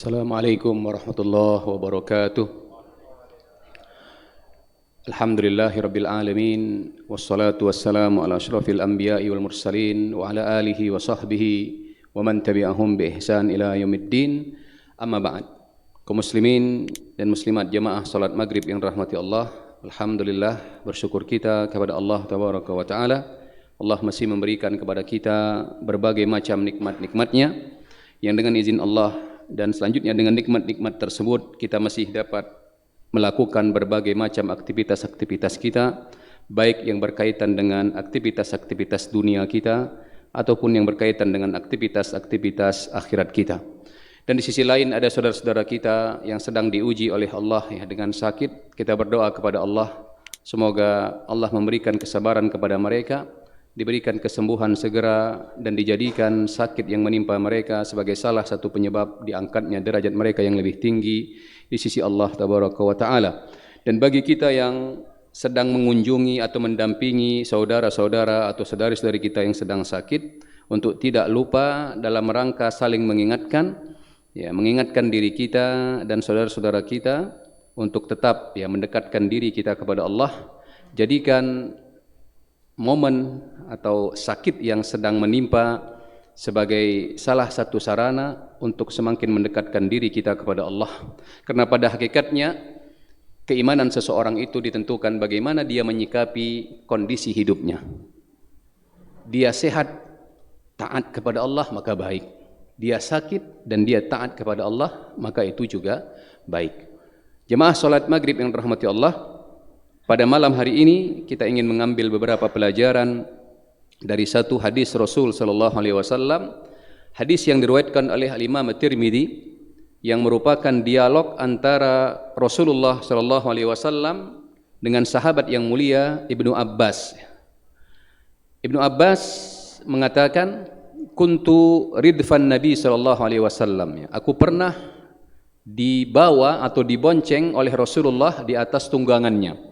Assalamualaikum warahmatullahi wabarakatuh. Alhamdulillahirabbil alamin wassalatu wassalamu ala asyrafil anbiya'i wal mursalin wa ala alihi wa sahbihi wa man tabi'ahum bi ihsan ila yaumiddin. Amma ba'd. Kaum muslimin dan muslimat jamaah salat maghrib yang rahmati Allah, alhamdulillah bersyukur kita kepada Allah tabaraka wa taala. Allah masih memberikan kepada kita berbagai macam nikmat-nikmatnya yang dengan izin Allah dan selanjutnya dengan nikmat-nikmat tersebut kita masih dapat melakukan berbagai macam aktivitas-aktivitas kita, baik yang berkaitan dengan aktivitas-aktivitas dunia kita ataupun yang berkaitan dengan aktivitas-aktivitas akhirat kita. Dan di sisi lain ada saudara-saudara kita yang sedang diuji oleh Allah dengan sakit. Kita berdoa kepada Allah, semoga Allah memberikan kesabaran kepada mereka, diberikan kesembuhan segera dan dijadikan sakit yang menimpa mereka sebagai salah satu penyebab diangkatnya derajat mereka yang lebih tinggi di sisi Allah tabaraka wa taala. Dan bagi kita yang sedang mengunjungi atau mendampingi saudara-saudara atau saudari-saudari kita yang sedang sakit, untuk tidak lupa dalam rangka saling mengingatkan, mengingatkan diri kita dan saudara-saudara kita untuk tetap mendekatkan diri kita kepada Allah. Jadikan momen atau sakit yang sedang menimpa sebagai salah satu sarana untuk semakin mendekatkan diri kita kepada Allah. Karena pada hakikatnya keimanan seseorang itu ditentukan bagaimana dia menyikapi kondisi hidupnya. Dia sehat, taat kepada Allah, maka baik. Dia sakit dan dia taat kepada Allah, maka itu juga baik. Jemaah salat maghrib yang dirahmati Allah, pada malam hari ini kita ingin mengambil beberapa pelajaran dari satu hadis Rasul sallallahu alaihi wasallam, hadis yang diriwayatkan oleh Imam At-Tirmidzi yang merupakan dialog antara Rasulullah sallallahu alaihi wasallam dengan sahabat yang mulia Ibnu Abbas. Ibnu Abbas mengatakan, "Kuntu ridfan Nabi sallallahu alaihi wasallam." Aku pernah dibawa atau dibonceng oleh Rasulullah di atas tunggangannya.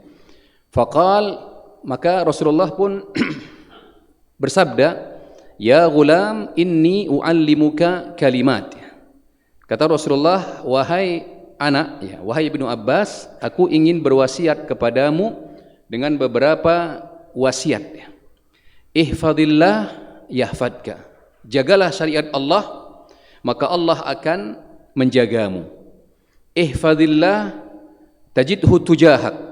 Faqal, maka Rasulullah pun bersabda, "Ya gulam, inni uallimuka kalimat." Kata Rasulullah, "Wahai anak, wahai Ibnu Abbas, aku ingin berwasiat kepadamu dengan beberapa wasiat. Ihfadillah yahfadka." Jagalah syariat Allah, maka Allah akan menjagamu. Ihfadillah tajidhu tujahak.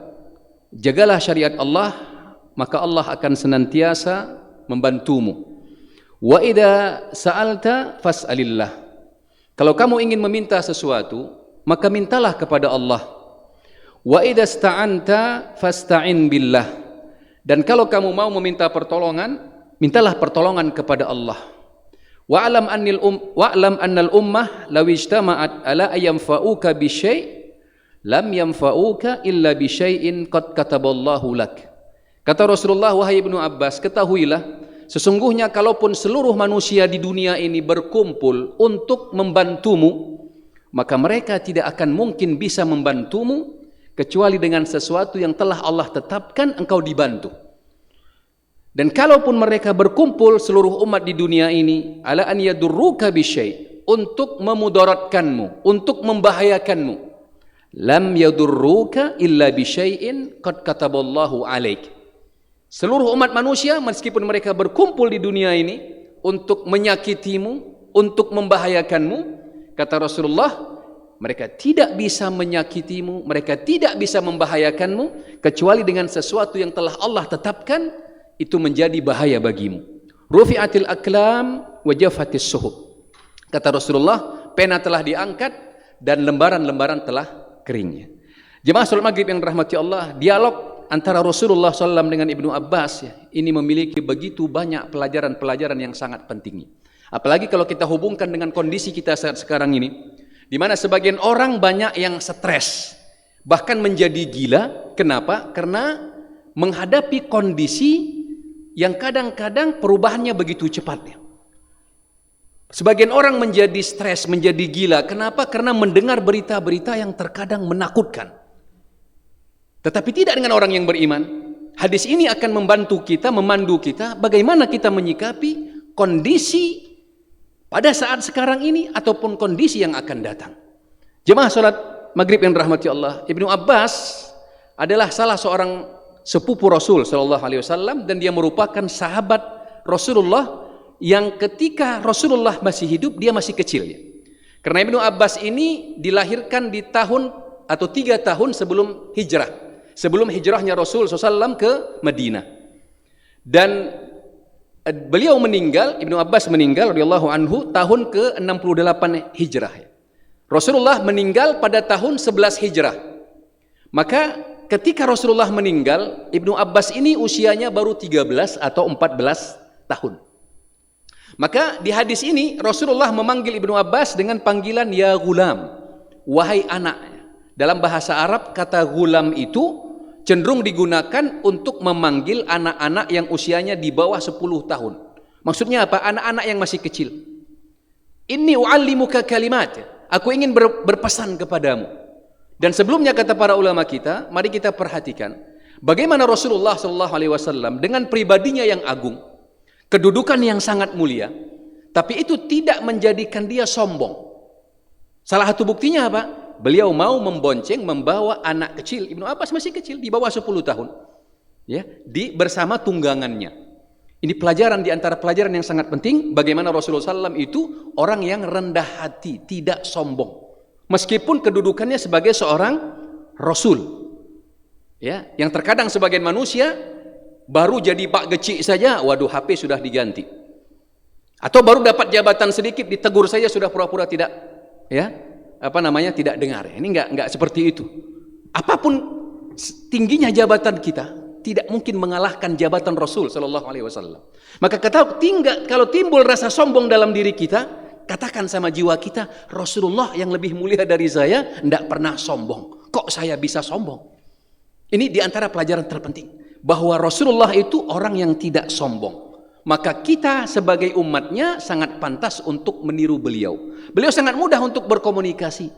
Jagalah syariat Allah, maka Allah akan senantiasa membantumu. Wa idza sa'alta fas'alillah. Kalau kamu ingin meminta sesuatu, maka mintalah kepada Allah. Wa idza sta'anta fasta'in billah. Dan kalau kamu mau meminta pertolongan, mintalah pertolongan kepada Allah. Wa'lam annal ummah law ijtama'at ala ayyamfa'uka bi syai' lam yanfa'uka illa bi syai'in qad kataballahu lak. Kata Rasulullah, wahai Ibnu Abbas, ketahuilah sesungguhnya kalaupun seluruh manusia di dunia ini berkumpul untuk membantumu, maka mereka tidak akan mungkin bisa membantumu kecuali dengan sesuatu yang telah Allah tetapkan engkau dibantu. Dan kalaupun mereka berkumpul seluruh umat di dunia ini ala an yadurruka bi syai', untuk memudaratkanmu, untuk membahayakanmu, lam yadurruka illa bi syai'in qad kataballahu alaik. Seluruh umat manusia meskipun mereka berkumpul di dunia ini untuk menyakitimu, untuk membahayakanmu, kata Rasulullah, mereka tidak bisa menyakitimu, mereka tidak bisa membahayakanmu kecuali dengan sesuatu yang telah Allah tetapkan, itu menjadi bahaya bagimu. Rufi'atil aklam wa jafatis suhub. Kata Rasulullah, pena telah diangkat dan lembaran-lembaran telah keringnya. Jemaah salat maghrib yang dirahmati Allah, dialog antara Rasulullah SAW dengan Ibnu Abbas ini memiliki begitu banyak pelajaran-pelajaran yang sangat penting. Apalagi kalau kita hubungkan dengan kondisi kita saat sekarang ini, di mana sebagian orang banyak yang stres, bahkan menjadi gila. Kenapa? Karena menghadapi kondisi yang kadang-kadang perubahannya begitu cepat. Sebagian orang menjadi stres, menjadi gila. Kenapa? Karena mendengar berita-berita yang terkadang menakutkan. Tetapi tidak dengan orang yang beriman. Hadis ini akan membantu kita, memandu kita bagaimana kita menyikapi kondisi pada saat sekarang ini ataupun kondisi yang akan datang. Jemaah salat maghrib yang dirahmati Allah, Ibnu Abbas adalah salah seorang sepupu Rasul sallallahu alaihi wasallam, dan dia merupakan sahabat Rasulullah yang ketika Rasulullah masih hidup dia masih kecil ya. Karena Ibnu Abbas ini dilahirkan di tahun atau 3 tahun sebelum hijrah, sebelum hijrahnya Rasul SAW ke Madinah. Dan beliau meninggal, Ibnu Abbas meninggal radhiyallahu anhu tahun ke-68 hijrah. Rasulullah meninggal pada tahun 11 hijrah. Maka ketika Rasulullah meninggal, Ibnu Abbas ini usianya baru 13 atau 14 tahun. Maka di hadis ini Rasulullah memanggil Ibnu Abbas dengan panggilan ya gulam, wahai anak. Dalam bahasa Arab kata gulam itu cenderung digunakan untuk memanggil anak-anak yang usianya di bawah 10 tahun. Maksudnya apa? Anak-anak yang masih kecil. Inni u'allimuka kalimat, aku ingin berpesan kepadamu. Dan sebelumnya kata para ulama kita, mari kita perhatikan bagaimana Rasulullah SAW dengan pribadinya yang agung, kedudukan yang sangat mulia, tapi itu tidak menjadikan dia sombong. Salah satu buktinya apa? Beliau mau membonceng, membawa anak kecil, Ibnu Abbas masih kecil, di bawah 10 tahun, ya, bersama tunggangannya. Ini pelajaran di antara pelajaran yang sangat penting, bagaimana Rasulullah SAW itu orang yang rendah hati, tidak sombong, meskipun kedudukannya sebagai seorang Rasul, ya, yang terkadang sebagian manusia baru jadi Pak Gecik saja, waduh HP sudah diganti, atau baru dapat jabatan sedikit ditegur saja sudah pura-pura tidak, ya, tidak dengar. Ini enggak seperti itu. Apapun tingginya jabatan kita, tidak mungkin mengalahkan jabatan Rasul sallallahu alaihi wasallam. Maka kalau timbul rasa sombong dalam diri kita, katakan sama jiwa kita, Rasulullah yang lebih mulia dari saya enggak pernah sombong. Kok saya bisa sombong? Ini di antara pelajaran terpenting, bahwa Rasulullah itu orang yang tidak sombong. Maka kita sebagai umatnya sangat pantas untuk meniru beliau. Beliau sangat mudah untuk berkomunikasi.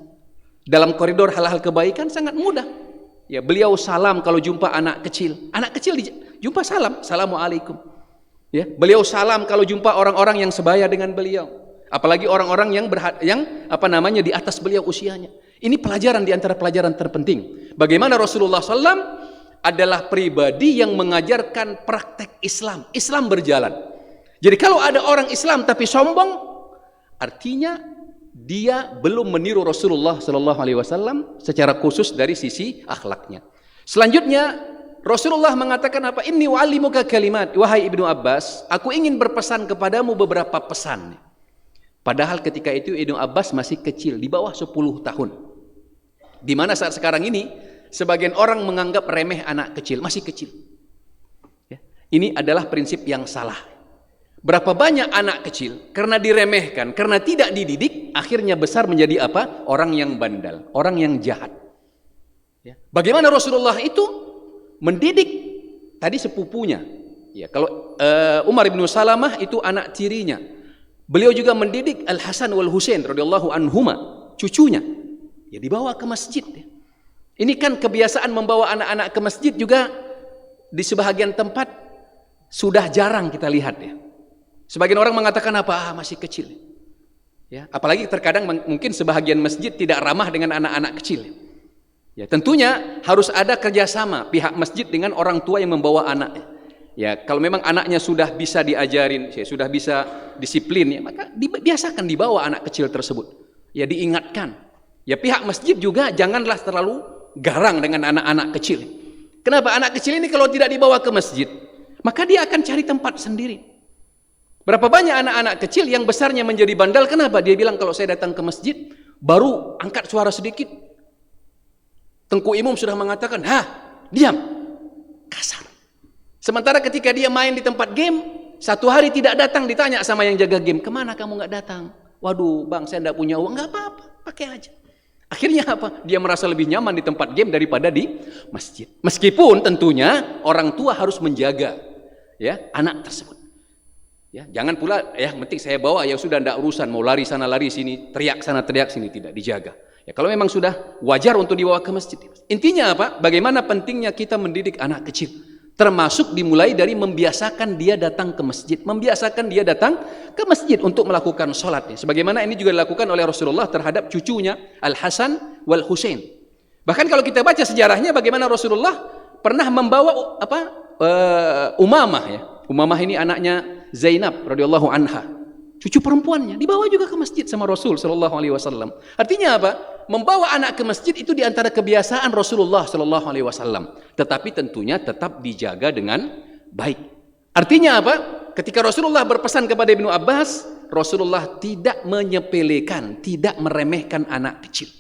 Dalam koridor hal-hal kebaikan sangat mudah. Ya, beliau salam kalau jumpa anak kecil. Anak kecil jumpa salam, assalamualaikum. Ya, beliau salam kalau jumpa orang-orang yang sebaya dengan beliau. Apalagi orang-orang yang di atas beliau usianya. Ini pelajaran di antara pelajaran terpenting. Bagaimana Rasulullah SAW adalah pribadi yang mengajarkan praktek Islam. Islam berjalan. Jadi kalau ada orang Islam tapi sombong, artinya dia belum meniru Rasulullah sallallahu alaihi wasallam secara khusus dari sisi akhlaknya. Selanjutnya Rasulullah mengatakan apa? Inni u'allimuka kalimat, wahai Ibnu Abbas, aku ingin berpesan kepadamu beberapa pesan. Padahal ketika itu Ibnu Abbas masih kecil, di bawah 10 tahun. Di mana saat sekarang ini sebagian orang menganggap remeh anak kecil, masih kecil. Ya. Ini adalah prinsip yang salah. Berapa banyak anak kecil karena diremehkan, karena tidak dididik, akhirnya besar menjadi apa? Orang yang bandal, orang yang jahat. Ya. Bagaimana Rasulullah itu mendidik tadi sepupunya. Ya, kalau Umar bin Salamah itu anak tirinya. Beliau juga mendidik Al Hasan wal Husain radhiyallahu anhuma, cucunya. Ya, dibawa ke masjid. Ya. Ini kan kebiasaan membawa anak-anak ke masjid juga di sebahagian tempat sudah jarang kita lihat ya. Sebagian orang mengatakan apa? Masih kecil. Ya, apalagi terkadang mungkin sebahagian masjid tidak ramah dengan anak-anak kecil. Ya, tentunya harus ada kerjasama pihak masjid dengan orang tua yang membawa anaknya. Ya, kalau memang anaknya sudah bisa diajarin, ya, sudah bisa disiplin, ya, maka biasakan dibawa anak kecil tersebut. Ya, diingatkan. Ya, pihak masjid juga janganlah terlalu garang dengan anak-anak kecil. Kenapa? Anak kecil ini kalau tidak dibawa ke masjid, maka dia akan cari tempat sendiri. Berapa banyak anak-anak kecil yang besarnya menjadi bandal? Kenapa? Dia bilang kalau saya datang ke masjid, baru angkat suara sedikit, Tengku Imam sudah mengatakan, diam, kasar. Sementara ketika dia main di tempat game, satu hari tidak datang, ditanya sama yang jaga game, kemana kamu nggak datang? Waduh bang, saya tidak punya uang. Nggak apa-apa, pakai aja. Akhirnya apa? Dia merasa lebih nyaman di tempat game daripada di masjid. Meskipun tentunya orang tua harus menjaga ya anak tersebut. Ya, jangan pula penting saya bawa, ya sudah tidak urusan, mau lari sana lari sini, teriak sana teriak sini, tidak dijaga. Ya, kalau memang sudah wajar untuk dibawa ke masjid. Intinya apa? Bagaimana pentingnya kita mendidik anak kecil. Termasuk dimulai dari membiasakan dia datang ke masjid. Membiasakan dia datang ke masjid untuk melakukan sholatnya. Sebagaimana ini juga dilakukan oleh Rasulullah terhadap cucunya Al-Hasan wal Husain. Bahkan kalau kita baca sejarahnya bagaimana Rasulullah pernah membawa Umamah ya. Umamah ini anaknya Zainab radhiyallahu anha. Cucu perempuannya dibawa juga ke masjid sama Rasul sallallahu alaihi wasallam. Artinya apa? Membawa anak ke masjid itu di antara kebiasaan Rasulullah sallallahu alaihi wasallam. Tetapi tentunya tetap dijaga dengan baik. Artinya apa? Ketika Rasulullah berpesan kepada Ibnu Abbas, Rasulullah tidak menyepelekan, tidak meremehkan anak kecil.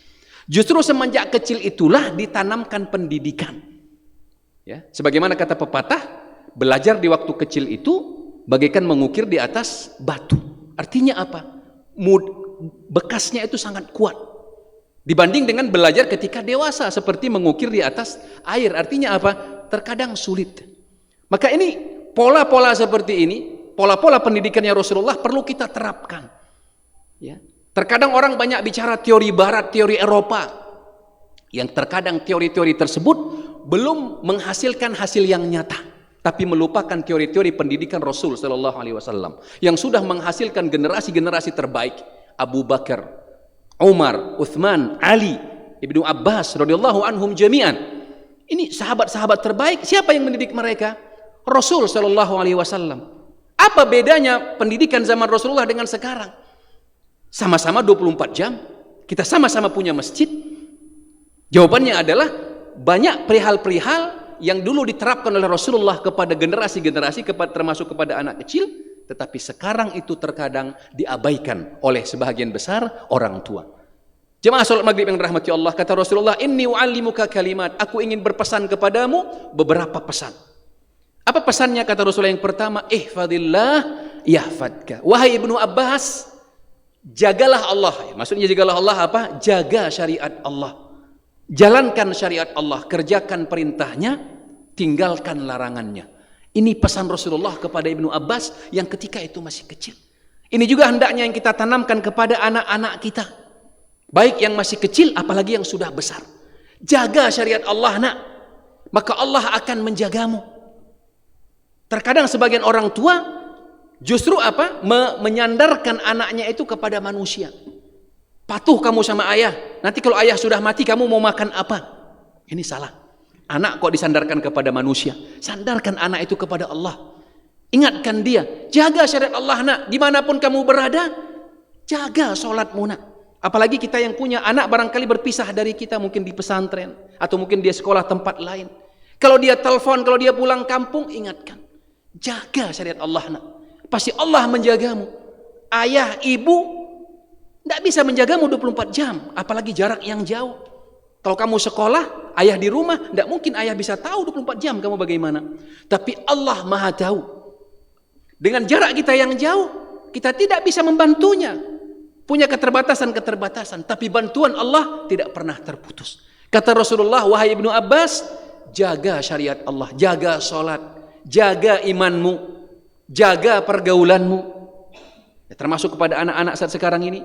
Justru semenjak kecil itulah ditanamkan pendidikan. Ya, sebagaimana kata pepatah, belajar di waktu kecil itu bagaikan mengukir di atas batu. Artinya apa? Bekasnya itu sangat kuat dibanding dengan belajar ketika dewasa seperti mengukir di atas air. Artinya apa? Terkadang sulit. Maka ini pola-pola seperti ini, pola-pola pendidikannya Rasulullah perlu kita terapkan. Ya. Terkadang orang banyak bicara teori barat, teori Eropa, yang terkadang teori-teori tersebut belum menghasilkan hasil yang nyata, tapi melupakan teori-teori pendidikan Rasul sallallahu alaihi wasallam yang sudah menghasilkan generasi-generasi terbaik. Abu Bakar, Umar, Uthman, Ali, Ibnu Abbas radhiyallahu anhum jami'an. Ini sahabat-sahabat terbaik. Siapa yang mendidik mereka? Rasul sallallahu alaihi wasallam. Apa bedanya pendidikan zaman Rasulullah dengan sekarang? Sama-sama 24 jam, kita sama-sama punya masjid. Jawabannya adalah banyak perihal-perihal yang dulu diterapkan oleh Rasulullah kepada generasi-generasi, termasuk kepada anak kecil, tetapi sekarang itu terkadang diabaikan oleh sebahagian besar orang tua. Jemaah salat maghrib yang dirahmati Allah, kata Rasulullah, inni u'allimuka kalimat, aku ingin berpesan kepadamu beberapa pesan. Apa pesannya? Kata Rasulullah yang pertama, ihfadillah yahfadka. Wahai Ibnu Abbas, jagalah Allah. Maksudnya jagalah Allah apa? Jaga syariat Allah. Jalankan syariat Allah, kerjakan perintahnya, tinggalkan larangannya. Ini pesan Rasulullah kepada Ibnu Abbas yang ketika itu masih kecil. Ini juga hendaknya yang kita tanamkan kepada anak-anak kita, baik yang masih kecil apalagi yang sudah besar. Jaga syariat Allah, nak, maka Allah akan menjagamu. Terkadang sebagian orang tua justru apa? Menyandarkan anaknya itu kepada manusia. Patuh kamu sama ayah. Nanti kalau ayah sudah mati kamu mau makan apa? Ini salah. Anak kok disandarkan kepada manusia. Sandarkan anak itu kepada Allah. Ingatkan dia. Jaga syariat Allah, nak. Dimanapun kamu berada, jaga sholatmu, nak. Apalagi kita yang punya anak barangkali berpisah dari kita. Mungkin di pesantren. Atau mungkin dia sekolah tempat lain. Kalau dia telepon, kalau dia pulang kampung, ingatkan. Jaga syariat Allah, nak. Pasti Allah menjagamu. Ayah, ibu tidak bisa menjagamu 24 jam, apalagi jarak yang jauh. Kalau kamu sekolah, ayah di rumah, tidak mungkin ayah bisa tahu 24 jam kamu bagaimana. Tapi Allah Maha tahu. Dengan jarak kita yang jauh, kita tidak bisa membantunya. Punya keterbatasan-keterbatasan, tapi bantuan Allah tidak pernah terputus. Kata Rasulullah, wahai Ibnu Abbas, jaga syariat Allah, jaga sholat, jaga imanmu, jaga pergaulanmu. Ya, termasuk kepada anak-anak saat sekarang ini.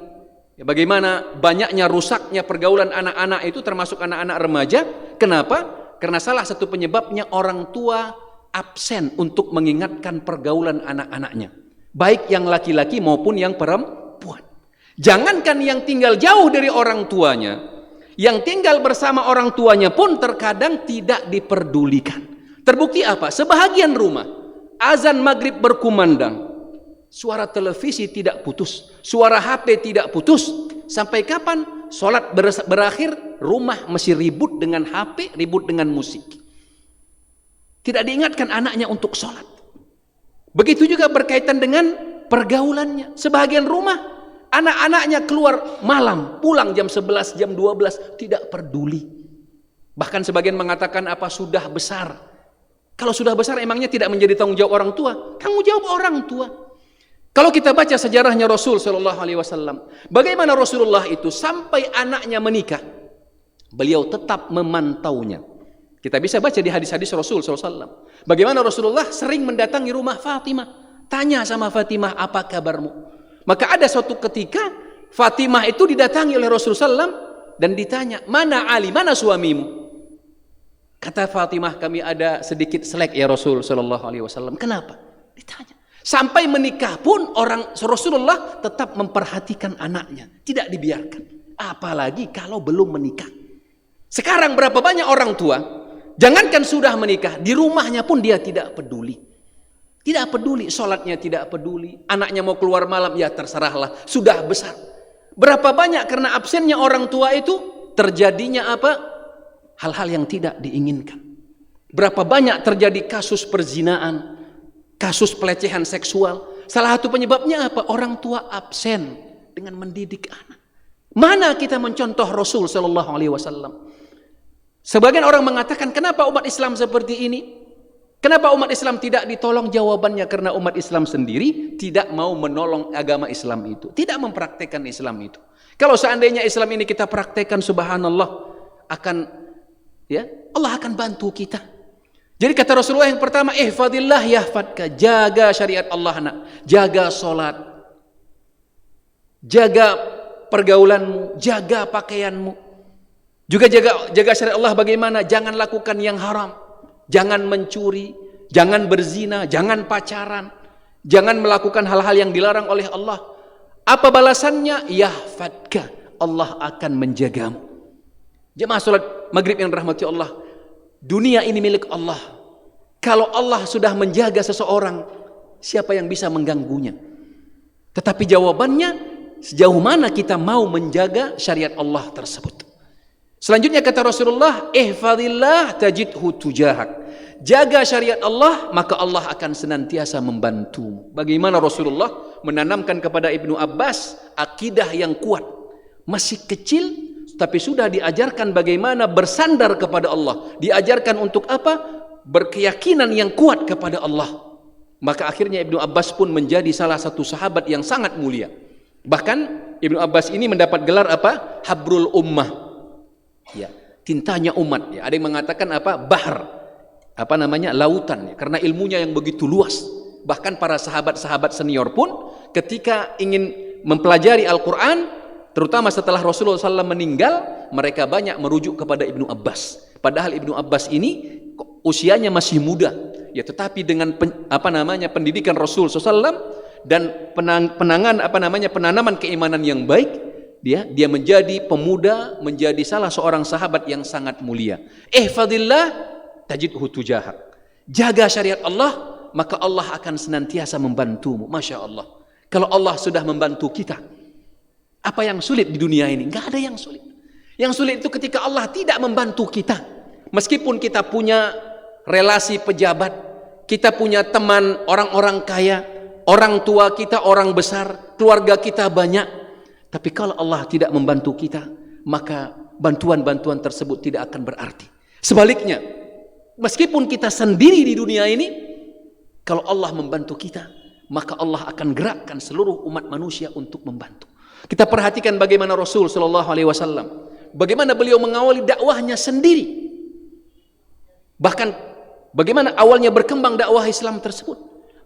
Ya, bagaimana banyaknya rusaknya pergaulan anak-anak itu, termasuk anak-anak remaja. Kenapa? Karena salah satu penyebabnya orang tua absen untuk mengingatkan pergaulan anak-anaknya, baik yang laki-laki maupun yang perempuan. Jangankan yang tinggal jauh dari orang tuanya, yang tinggal bersama orang tuanya pun terkadang tidak diperdulikan. Terbukti apa? Sebahagian rumah azan maghrib berkumandang, suara televisi tidak putus, suara HP tidak putus. Sampai kapan? Sholat berakhir, rumah masih ribut dengan HP, ribut dengan musik. Tidak diingatkan anaknya untuk sholat. Begitu juga berkaitan dengan pergaulannya. Sebagian rumah, anak-anaknya keluar malam, pulang jam 11, jam 12, tidak peduli. Bahkan sebagian mengatakan apa sudah besar. Kalau sudah besar emangnya tidak menjadi tanggung jawab orang tua? Tanggung jawab orang tua. Kalau kita baca sejarahnya Rasul sallallahu alaihi wasallam, bagaimana Rasulullah itu sampai anaknya menikah, beliau tetap memantaunya. Kita bisa baca di hadis-hadis Rasul sallallahu alaihi wasallam. Bagaimana Rasulullah sering mendatangi rumah Fatimah, tanya sama Fatimah, apa kabarmu? Maka ada suatu ketika Fatimah itu didatangi oleh Rasulullah SAW dan ditanya, mana Ali, mana suamimu? Kata Fatimah, kami ada sedikit selek ya Rasul sallallahu alaihi wasallam. Kenapa? Ditanya. Sampai menikah pun orang Rasulullah tetap memperhatikan anaknya, tidak dibiarkan. Apalagi kalau belum menikah. Sekarang berapa banyak orang tua, jangankan sudah menikah, di rumahnya pun dia tidak peduli. Tidak peduli, sholatnya tidak peduli. Anaknya mau keluar malam, ya terserahlah, sudah besar. Berapa banyak karena absennya orang tua itu terjadinya apa? Hal-hal yang tidak diinginkan. Berapa banyak terjadi kasus perzinaan, kasus pelecehan seksual. Salah satu penyebabnya apa? Orang tua absen dengan mendidik anak. Mana kita mencontoh Rasul sallallahu alaihi wasallam? Sebagian orang mengatakan, kenapa umat Islam seperti ini? Kenapa umat Islam tidak ditolong? Jawabannya karena umat Islam sendiri tidak mau menolong agama Islam itu, tidak mempraktekkan Islam itu. Kalau seandainya Islam ini kita praktekkan, subhanallah, Allah akan bantu kita. Jadi kata Rasulullah yang pertama, ihfadillah yahfadka, jaga syariat Allah nak, jaga solat, jaga pergaulanmu, jaga pakaianmu, juga jaga syariat Allah. Bagaimana? Jangan lakukan yang haram, jangan mencuri, jangan berzina, jangan pacaran, jangan melakukan hal-hal yang dilarang oleh Allah. Apa balasannya? Yahfadka, Allah akan menjagamu. Jemaah salat maghrib yang dirahmati Allah, dunia ini milik Allah. Kalau Allah sudah menjaga seseorang, siapa yang bisa mengganggunya? Tetapi jawabannya, sejauh mana kita mau menjaga syariat Allah tersebut. Selanjutnya kata Rasulullah, ihfadillah tajidhu tujahak. Jaga syariat Allah, maka Allah akan senantiasa membantumu. Bagaimana Rasulullah menanamkan kepada Ibnu Abbas akidah yang kuat. Masih kecil, tapi sudah diajarkan bagaimana bersandar kepada Allah. Diajarkan untuk apa? Berkeyakinan yang kuat kepada Allah. Maka akhirnya Ibnu Abbas pun menjadi salah satu sahabat yang sangat mulia. Bahkan Ibnu Abbas ini mendapat gelar apa? Habrul Ummah. Ya, tintanya umat. Ya, ada yang mengatakan apa? Bahar. Apa namanya? Lautan. Ya, karena ilmunya yang begitu luas. Bahkan para sahabat-sahabat senior pun ketika ingin mempelajari Al-Quran, terutama setelah Rasulullah SAW meninggal, mereka banyak merujuk kepada Ibnu Abbas. Padahal Ibnu Abbas ini usianya masih muda, ya, tetapi dengan pendidikan Rasul SAW dan penanaman keimanan yang baik, dia menjadi pemuda, menjadi salah seorang sahabat yang sangat mulia. Ihfadillah tajidhu tujahak. Jaga syariat Allah, maka Allah akan senantiasa membantumu. Masya Allah. Kalau Allah sudah membantu kita, apa yang sulit di dunia ini? Enggak ada yang sulit. Yang sulit itu ketika Allah tidak membantu kita. Meskipun kita punya relasi pejabat, kita punya teman orang-orang kaya, orang tua kita orang besar, keluarga kita banyak, tapi kalau Allah tidak membantu kita, maka bantuan-bantuan tersebut tidak akan berarti. Sebaliknya, meskipun kita sendiri di dunia ini, kalau Allah membantu kita, maka Allah akan gerakkan seluruh umat manusia untuk membantu. Kita perhatikan bagaimana Rasul sallallahu alaihi wasallam, bagaimana beliau mengawali dakwahnya sendiri. Bahkan bagaimana awalnya berkembang dakwah Islam tersebut.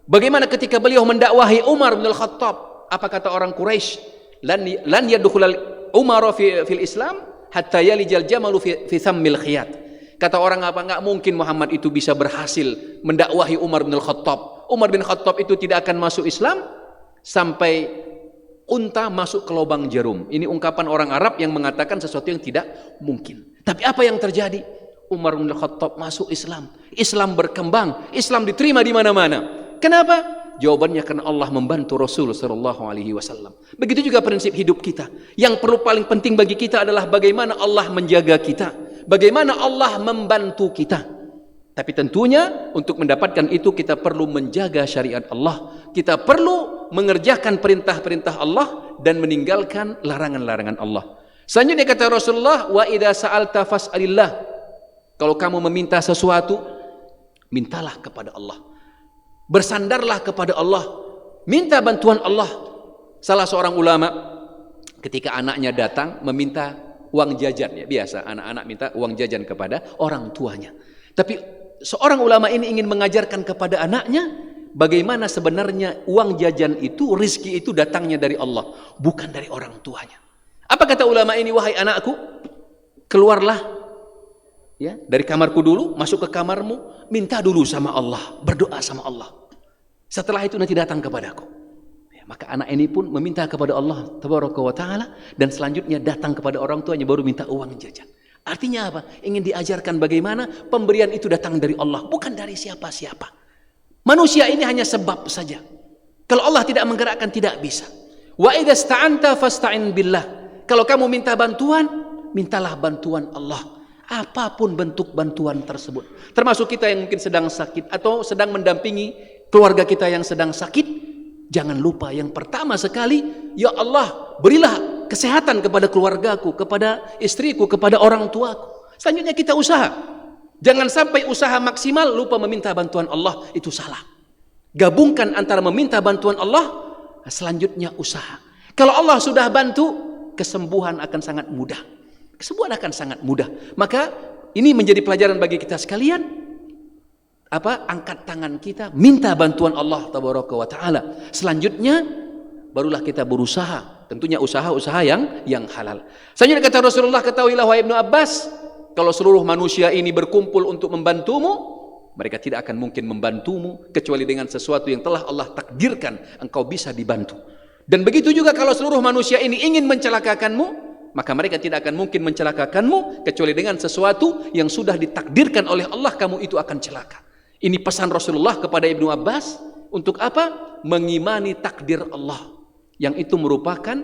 Bagaimana ketika beliau mendakwahi Umar bin Al-Khattab, apa kata orang Quraisy? Lan yadkhulul Umar fil Islam hatta yalijal jamalu fi thammil khiyat. Kata orang apa? Enggak mungkin Muhammad itu bisa berhasil mendakwahi Umar bin Al-Khattab. Umar bin Khattab itu tidak akan masuk Islam sampai unta masuk ke lubang jarum. Ini ungkapan orang Arab yang mengatakan sesuatu yang tidak mungkin. Tapi apa yang terjadi? Umar bin Khattab masuk Islam. Islam berkembang, Islam diterima di mana-mana. Kenapa? Jawabannya karena Allah membantu Rasul sallallahu alaihi wasallam. Begitu juga prinsip hidup kita. Yang perlu paling penting bagi kita adalah bagaimana Allah menjaga kita, bagaimana Allah membantu kita. Tapi tentunya untuk mendapatkan itu kita perlu menjaga syariat Allah. Kita perlu mengerjakan perintah-perintah Allah dan meninggalkan larangan-larangan Allah. Selanjutnya kata Rasulullah, wa idza sa'alta fas'alillah. Kalau kamu meminta sesuatu, mintalah kepada Allah. Bersandarlah kepada Allah. Minta bantuan Allah. Salah seorang ulama ketika anaknya datang meminta uang jajan, ya biasa anak-anak minta uang jajan kepada orang tuanya. Tapi seorang ulama ini ingin mengajarkan kepada anaknya bagaimana sebenarnya uang jajan itu, rizki itu datangnya dari Allah, bukan dari orang tuanya. Apa kata ulama ini? Wahai anakku, keluarlah Ya, dari kamarku dulu, masuk ke kamarmu, minta dulu sama Allah, berdoa sama Allah. Setelah itu nanti datang kepadaku. Ya, maka anak ini pun meminta kepada Allah Tabaraka wa Ta'ala, dan selanjutnya datang kepada orang tuanya baru minta uang jajan. Artinya apa? Ingin diajarkan bagaimana pemberian itu datang dari Allah, bukan dari siapa-siapa. Manusia ini hanya sebab saja. Kalau Allah tidak menggerakkan, tidak bisa. Wa idza sta'anta fasta'in billah. Kalau kamu minta bantuan, mintalah bantuan Allah. Apapun bentuk bantuan tersebut, termasuk kita yang mungkin sedang sakit atau sedang mendampingi keluarga kita yang sedang sakit, jangan lupa yang pertama sekali, ya Allah, berilah kesehatan kepada keluargaku, kepada istriku, kepada orang tuaku. Selanjutnya kita usaha. Jangan sampai usaha maksimal lupa meminta bantuan Allah, itu salah. Gabungkan antara meminta bantuan Allah, selanjutnya usaha. Kalau Allah sudah bantu, kesembuhan akan sangat mudah. Kesembuhan akan sangat mudah. Maka ini menjadi pelajaran bagi kita sekalian. Angkat tangan kita, minta bantuan Allah Tabaraka wa Ta'ala. Selanjutnya barulah kita berusaha. Tentunya usaha-usaha yang halal. Selanjutnya kata Rasulullah, ketahuilah wahai Ibnu Abbas, kalau seluruh manusia ini berkumpul untuk membantumu, mereka tidak akan mungkin membantumu kecuali dengan sesuatu yang telah Allah takdirkan engkau bisa dibantu. Dan begitu juga kalau seluruh manusia ini ingin mencelakakanmu, maka mereka tidak akan mungkin mencelakakanmu kecuali dengan sesuatu yang sudah ditakdirkan oleh Allah, kamu itu akan celaka. Ini pesan Rasulullah kepada Ibnu Abbas. Untuk apa? Mengimani takdir Allah, yang itu merupakan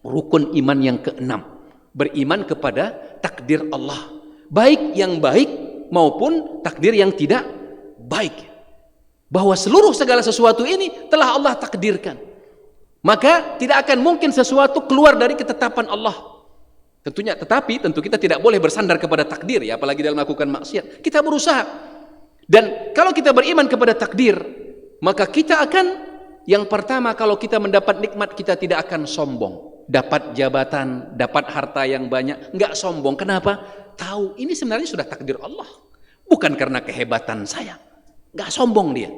rukun iman yang keenam. Beriman kepada takdir Allah, baik yang baik maupun takdir yang tidak baik. Bahwa seluruh segala sesuatu ini telah Allah takdirkan. Maka tidak akan mungkin sesuatu keluar dari ketetapan Allah. Tentunya, tetapi tentu kita tidak boleh bersandar kepada takdir, ya, apalagi dalam melakukan maksiat. Kita berusaha. Dan kalau kita beriman kepada takdir, maka kita akan, yang pertama, kalau kita mendapat nikmat, kita tidak akan sombong. Dapat jabatan, dapat harta yang banyak, enggak sombong. Kenapa? Tahu ini sebenarnya sudah takdir Allah, bukan karena kehebatan saya. Enggak sombong dia.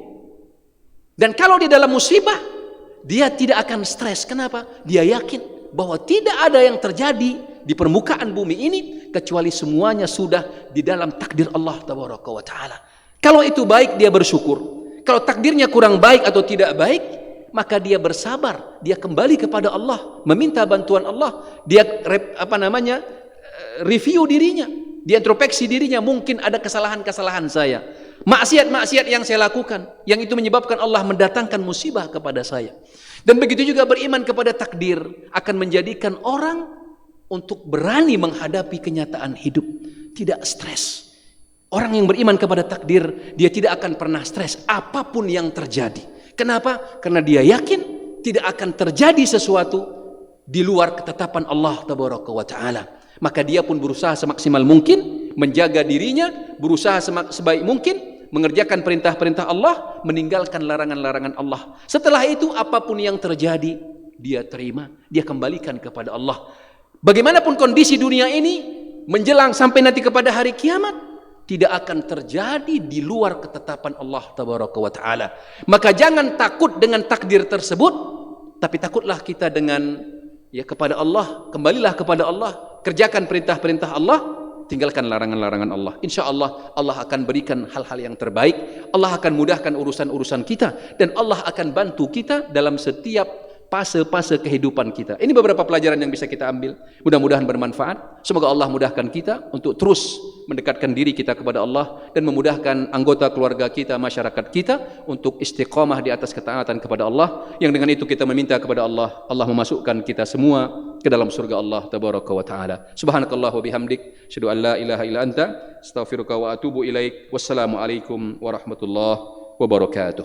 Dan kalau di dalam musibah, dia tidak akan stres. Kenapa? Dia yakin bahwa tidak ada yang terjadi di permukaan bumi ini kecuali semuanya sudah di dalam takdir Allah Tabaraka wa Ta'ala. Kalau itu baik, dia bersyukur. Kalau takdirnya kurang baik atau tidak baik, maka dia bersabar, dia kembali kepada Allah, meminta bantuan Allah. Dia review dirinya, dia introspeksi dirinya, mungkin ada kesalahan-kesalahan saya, maksiat-maksiat yang saya lakukan, yang itu menyebabkan Allah mendatangkan musibah kepada saya. Dan begitu juga beriman kepada takdir akan menjadikan orang untuk berani menghadapi kenyataan hidup, tidak stres. Orang yang beriman kepada takdir, dia tidak akan pernah stres apapun yang terjadi. Kenapa? Karena dia yakin tidak akan terjadi sesuatu di luar ketetapan Allah Tabaraka wa Ta'ala. Maka dia pun berusaha semaksimal mungkin menjaga dirinya, berusaha sebaik mungkin mengerjakan perintah-perintah Allah, meninggalkan larangan-larangan Allah. Setelah itu apapun yang terjadi, dia terima, dia kembalikan kepada Allah. Bagaimanapun kondisi dunia ini menjelang sampai nanti kepada hari kiamat, tidak akan terjadi di luar ketetapan Allah Tabaraka wa Ta'ala. Maka jangan takut dengan takdir tersebut, tapi takutlah kita dengan kepada Allah. Kembalilah kepada Allah, kerjakan perintah-perintah Allah, tinggalkan larangan-larangan Allah. Insya Allah, Allah akan berikan hal-hal yang terbaik. Allah akan mudahkan urusan-urusan kita, dan Allah akan bantu kita dalam setiap fase-fase kehidupan kita. Ini beberapa pelajaran yang bisa kita ambil. Mudah-mudahan bermanfaat. Semoga Allah mudahkan kita untuk terus mendekatkan diri kita kepada Allah, dan memudahkan anggota keluarga kita, masyarakat kita untuk istiqamah di atas ketaatan kepada Allah. Yang dengan itu kita meminta kepada Allah, Allah memasukkan kita semua ke dalam surga Allah Tabaraka wa Ta'ala. Subhanakallah wa bihamdik, asyhadu an la ilaha illa anta, astaghfiruka wa atubu ilaik. Wassalamualaikum warahmatullahi wabarakatuh.